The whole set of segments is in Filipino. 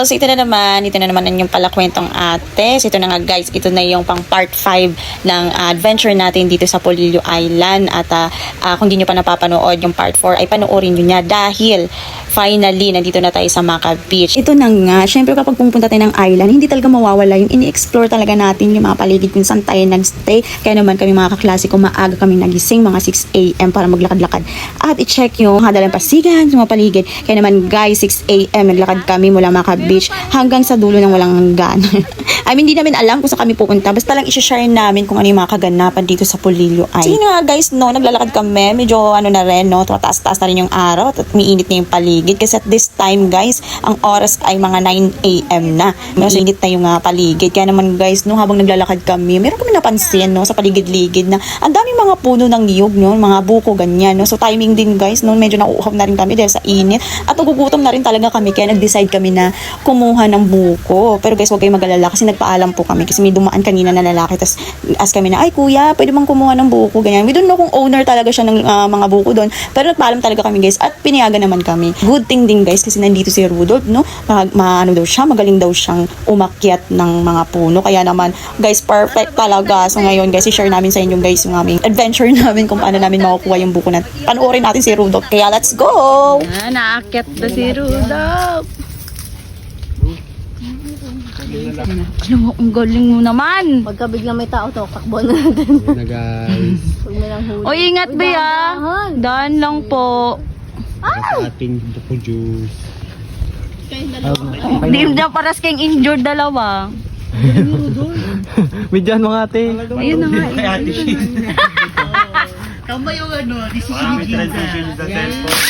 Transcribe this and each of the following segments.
So ito na naman ang yung palakwentong ate. So ito na nga guys, ito na yung pang part 5 ng adventure natin dito sa Polillo Island. At kung di nyo pa napapanood yung part 4 ay panoorin nyo niya dahil finally nandito na tayo sa Macab Beach. Ito na nga, syempre kapag pumunta tayo ng island, hindi talaga mawawala yung ini-explore talaga natin yung mga paligid kung saan tayo nagstay. Kaya naman kami mga kaklasiko, maaga kami nagising mga 6 AM para maglakad-lakad at i-check yung hadalang pasigan sa mga paligid. Kaya naman guys, 6 AM naglakad kami mula Macab Beach hanggang sa dulo ng walang hanggan. I mean, hindi namin alam kung saan kami pupunta. Basta lang i-share namin kung ano yung mga kaganapan dito sa Polillo Island. Sige nga guys, no, naglalakad kami. Medyo ano na rin, no, taas-taas na rin yung araw at umiinit na yung paligid. Kasi at this time guys, ang oras ay mga 9 AM na. Mas init na yung paligid. Kaya naman guys, no, habang naglalakad kami, meron kami napansin, no, sa paligid-ligid na ang daming mga puno ng niyog, no, mga buko, ganyan, no. So timing din guys, no, medyo nauuhaw na rin kami dahil sa init. At nagugutom na rin talaga kami. Kaya nag-decide kami na kumuha ng buko. Pero guys, huwag kayong mag-alala kasi nagpaalam po kami. Kasi may dumaan kanina na lalaki. Tapos ask kami na, ay kuya, pwede bang kumuha ng buko? Ganyan. We don't know kung owner talaga siya ng mga buko doon. Pero nagpaalam talaga kami guys. At pinayagan naman kami. Good thing din guys kasi nandito si Rudolph, no? Ano daw siya, magaling daw siyang umakyat ng mga puno. Kaya naman guys, perfect talaga. So ngayon guys, i-share namin sa inyo guys yung aming adventure namin kung paano namin makukuha yung buko na. Panoorin natin si Rudolph. Kaya let's go! Naakyat na si Rudolph. Ano, ang galing mo naman. Pagka biglang may tao to, takbo na natin. Na guys. Pag may lang huli. O ingat ba ya? Daan lang po. Sa ating buko juice. Di na paras kayong injured dalawa. Medyan mga ate. Ayun na nga. Kay ate Shin. Tama yung ano, decision ni Transition sa cellphone.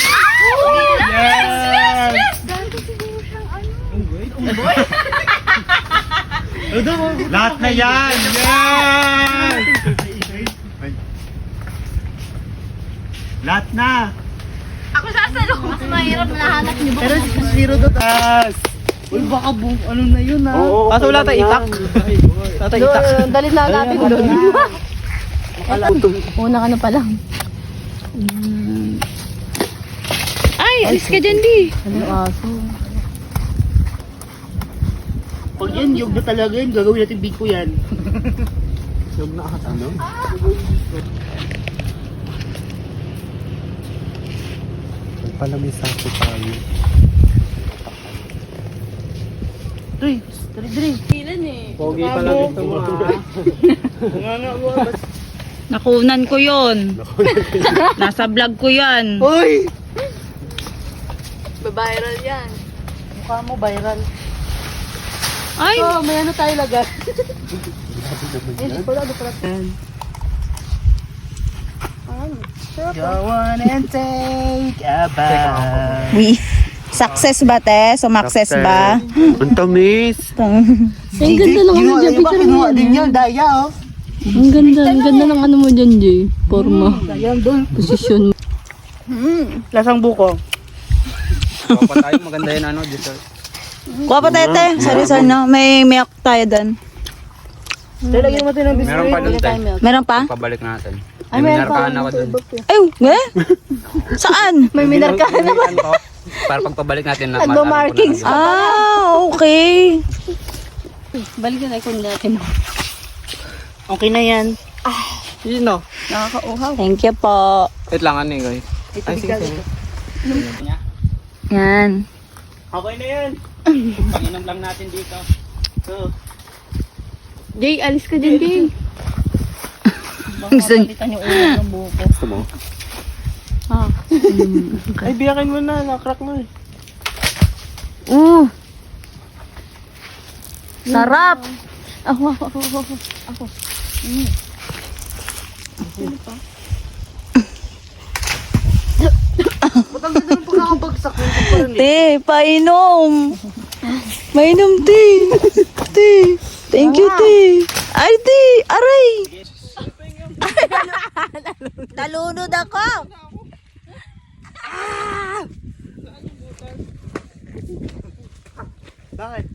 Lahat na yan! Yes! Lahat na! Ako sasalo. Mas mahirap na hanap niyo. Pero zero dot. Yes! Uy, baka ano na yun ha? Kaso wala tayo itak. Wala tayo itak. Dali na natin doon. Unang ano pa lang. Ay, alis ka dyan di. Ano aso? Pag yan, yung na talaga yun, gagawin natin big ko yan. Siyog na ano? Pala may sako tayo. Uy, dali. Kailan eh? Pogi pala dito mo Nakunan ko yun. Nasa vlog ko yan. Uy! Viral yan. Mukha mo viral. Ay, So, may ano tayo lagay. Go on and take a bath. Success ba te? Sumakses ba? Ang tamis! Ang ganda ng ano dyan. Iba kinuha din yun, daya oh. Ang ganda ng ano mo dyan, Jay. Forma. Daya doon. Posisyon. Lasang buko. Pa tayo maganda yan ano dito. Kuha pa tete. Sorry, no? May milk tayo doon. Lalagyan mo tayo ng biscuit. Meron pa doon tayo. Meron pa? Pabalik natin. Ay, May meron pa. minarkahan ako doon. Ay, saan? May minarkahan naman. Para pagpabalik natin na Ano markings? Okay. Balik na ikon natin. Okay na yan. Sino? Nakakauhaw. Thank you po. Wait lang ano guys. Ito bigla. Yan. Okay na yan. Panginom lang natin dito. So, Jay, alis ka dyan, Jay. Gusto niyo. Palitan yung ulo ng buko. Gusto mo? ay biyakin mo na, nakrak na eh. Sarap. Ako. Ba't ang ganda ng pagkakabagsak mo? Te, painom. Mainom, te. Te. Thank you, te. Ay, te. Aray. Talunod ako. Bakit?